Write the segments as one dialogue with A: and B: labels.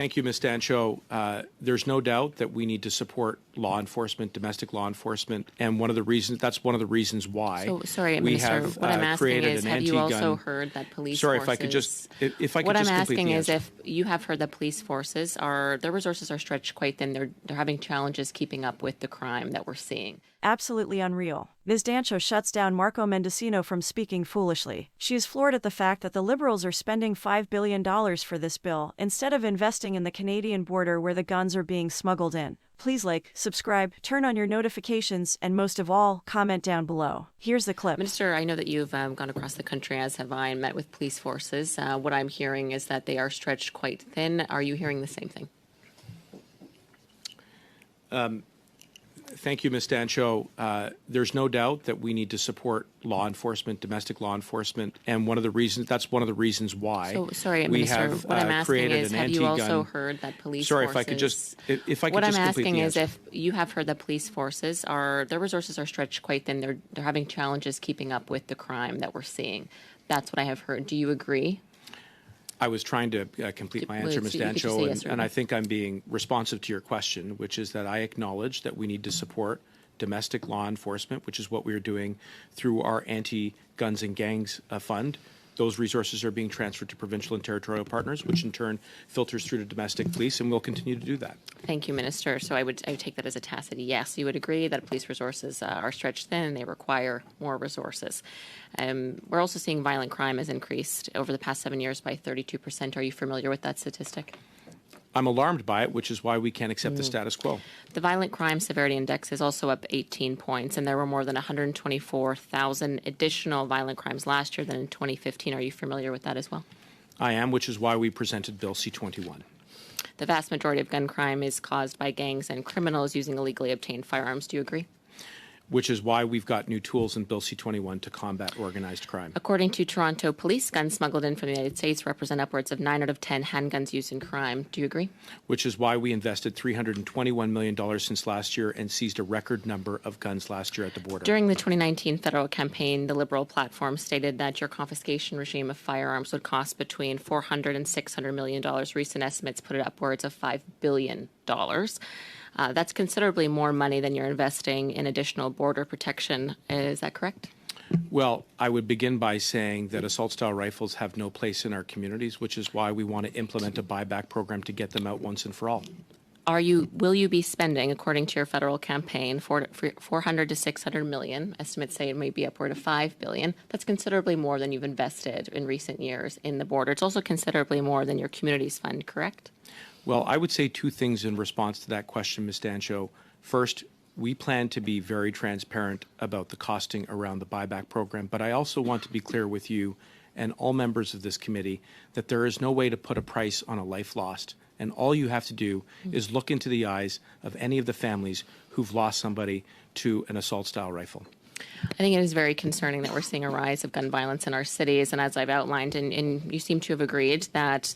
A: Thank you, Ms. Dancho. There's no doubt that we need to support law enforcement, domestic law enforcement, and that's one of the reasons why.
B: So, sorry,
A: we
B: Minister,
A: have
B: what I'm asking is, have you
A: anti-gun.
B: also heard that police
A: Sorry,
B: forces...
A: if I could
B: what
A: just
B: I'm
A: complete
B: asking
A: the
B: is
A: answer.
B: if you have heard that police forces their resources are stretched quite thin. They're having challenges keeping up with the crime that we're seeing.
C: Absolutely unreal. Ms. Dancho shuts down Marco Mendicino from speaking foolishly. She is floored at the fact that the Liberals are spending $5 billion for this bill instead of investing in the Canadian border where the guns are being smuggled in. Please like, subscribe, turn on your notifications, and most of all, comment down below. Here's the clip.
B: Minister, I know that you've gone across the country, as have I, and met with police forces. What I'm hearing is that they are stretched quite thin. Are you hearing the same thing?
A: Thank you, Ms. Dancho. There's no doubt that we need to support law enforcement, domestic law enforcement, and that's one of the reasons why.
B: So, sorry,
A: we
B: Minister,
A: have
B: what I'm asking
A: created
B: is,
A: an
B: have you
A: anti-gun.
B: also heard that police
A: Sorry,
B: forces...
A: if I could just complete
B: what I'm asking
A: the
B: is,
A: answer.
B: if you have heard that police forces their resources are stretched quite thin. They're having challenges keeping up with the crime that we're seeing. That's what I have heard. Do you agree?
A: I was trying to complete my answer, Ms.
B: You could just say
A: Dancho,
B: yes or
A: and
B: no.
A: I think I'm being responsive to your question, which is that I acknowledge that we need to support domestic law enforcement, which is what we are doing through our anti-guns and gangs fund. Those resources are being transferred to provincial and territorial partners, which in turn filters through to domestic police, and we'll continue to do that.
B: Thank you, Minister. So I would take that as a tacit yes. You would agree that police resources are stretched thin and they require more resources. We're also seeing violent crime has increased over the past 7 years by 32%. Are you familiar with that statistic?
A: I'm alarmed by it, which is why we can't accept the status quo.
B: The Violent Crime Severity Index is also up 18 points, and there were more than 124,000 additional violent crimes last year than in 2015. Are you familiar with that as well?
A: I am, which is why we presented Bill C-21.
B: The vast majority of gun crime is caused by gangs and criminals using illegally obtained firearms. Do you agree?
A: Which is why we've got new tools in Bill C-21 to combat organized crime.
B: According to Toronto police, guns smuggled in from the United States represent upwards of 9 out of 10 handguns used in crime. Do you agree?
A: Which is why we invested $321 million since last year and seized a record number of guns last year at the border.
B: During the 2019 federal campaign, the Liberal platform stated that your confiscation regime of firearms would cost between $400 and $600 million. Recent estimates put it upwards of $5 billion. That's considerably more money than you're investing in additional border protection. Is that correct?
A: Well, I would begin by saying that assault-style rifles have no place in our communities, which is why we want to implement a buyback program to get them out once and for all.
B: Will you be spending, according to your federal campaign, 400 to 600 million? Estimates say it may be upward of 5 billion. That's considerably more than you've invested in recent years in the border. It's also considerably more than your communities fund, correct?
A: Well, I would say two things in response to that question, Ms. Dancho. First, we plan to be very transparent about the costing around the buyback program, but I also want to be clear with you and all members of this committee that there is no way to put a price on a life lost. And all you have to do is look into the eyes of any of the families who've lost somebody to an assault-style rifle.
B: I think it is very concerning that we're seeing a rise of gun violence in our cities. And as I've outlined, and you seem to have agreed that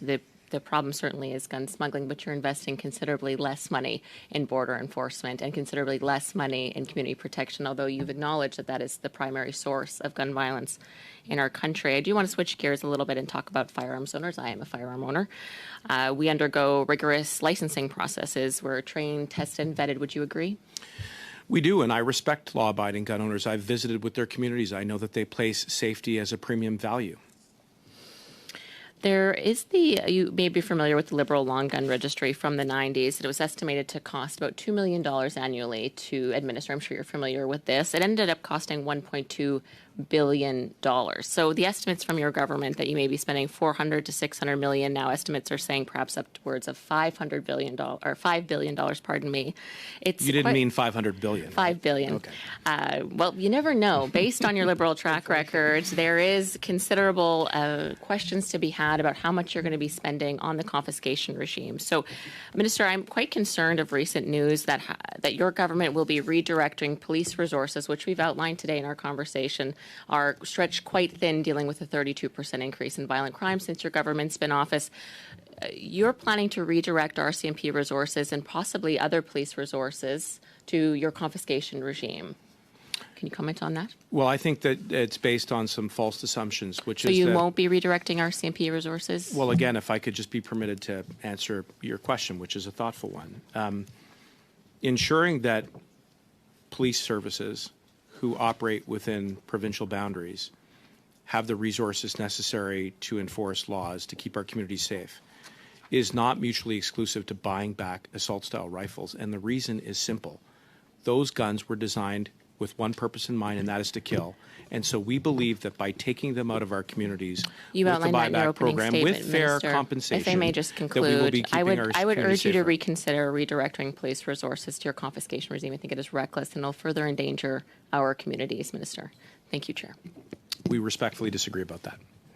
B: the problem certainly is gun smuggling, but you're investing considerably less money in border enforcement and considerably less money in community protection, although you've acknowledged that that is the primary source of gun violence in our country. I do want to switch gears a little bit and talk about firearms owners. I am a firearm owner. We undergo rigorous licensing processes. We're trained, tested, and vetted. Would you agree?
A: We do, and I respect law-abiding gun owners. I've visited with their communities. I know that they place safety as a premium value.
B: There is you may be familiar with the Liberal Long Gun Registry from the 90s. It was estimated to cost about $2 million annually to administer. I'm sure you're familiar with this. It ended up costing $1.2 billion. So the estimates from your government that you may be spending $400 to $600 million, now estimates are saying perhaps upwards of $500 billion, or $5 billion, pardon me.
A: You didn't mean $500 billion.
B: $5 billion.
A: Okay.
B: Well, you never know. Based on your Liberal track record, there is considerable questions to be had about how much you're going to be spending on the confiscation regime. So, Minister, I'm quite concerned of recent news that your government will be redirecting police resources, which we've outlined today in our conversation, are stretched quite thin, dealing with a 32% increase in violent crime since your government's been in office. You're planning to redirect RCMP resources and possibly other police resources to your confiscation regime. Can you comment on that?
A: Well, I think that it's based on some false assumptions, which
B: So
A: is
B: you
A: that,
B: won't be redirecting our CMP resources?
A: well, again, if I could just be permitted to answer your question, which is a thoughtful one. Ensuring that police services who operate within provincial boundaries have the resources necessary to enforce laws to keep our communities safe is not mutually exclusive to buying back assault-style rifles. And the reason is simple. Those guns were designed with one purpose in mind, and that is to kill. And so we believe that by taking them out of our communities
B: You
A: with the
B: outlined that in your
A: buyback
B: opening
A: program,
B: statement,
A: with fair
B: Minister.
A: compensation,
B: If I may just
A: that we will be
B: conclude,
A: keeping our
B: I would
A: communities
B: urge you to
A: safer.
B: reconsider redirecting police resources to your confiscation regime. I think it is reckless and will further endanger our communities, Minister. Thank you, Chair.
A: We respectfully disagree about that.